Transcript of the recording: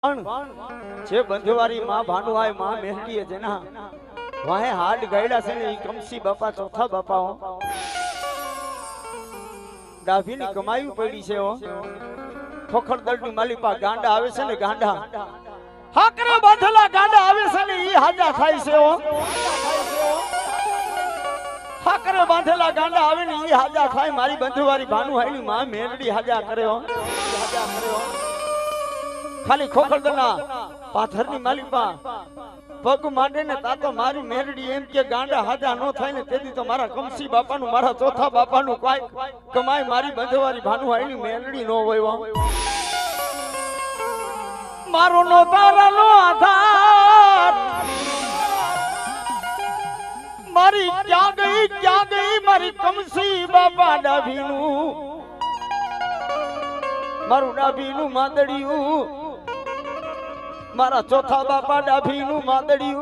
પણ જે બંધવારી માં ભાનુઆય માં મેહકી જેના વાહે હાડ ગાયડા છે ને ઈ કમસી બાપા ચોથા બાપા ડાભીની કમાયું પડી છે હો ખોખરદળની માલિપા ગાંડા આવે છે ને ગાંડા હાકરે બાંધેલા ગાંડા આવે છે ને ઈ હાજા ખાય છે હો હાકરે બાંધેલા ગાંડા આવે ને ઈ હાજા ખાય મારી બંધવારી ભાનુઆયની માં મેરડી હાજા કરે હો ખાલી ખોખરદના પાથરની માલિપા પગ માંડે ને તા તો મારી મેરડી એમ કે ગાંડા હાજા નો થાય ને તેથી તો મારા કમસી બાપાનું મારા ચોથા બાપાનું કાઈ કમાય મારી બંધવારી ભાનુઆયની મેરડી નો હોય મારો નો તારાનો આધાર મારી ક્યાં ગઈ મારી કમસી બાપા ડાભીનું મારું ડાભીનું માદડિયું મારા ચોથા બાપા ડાભીનું માદડિયું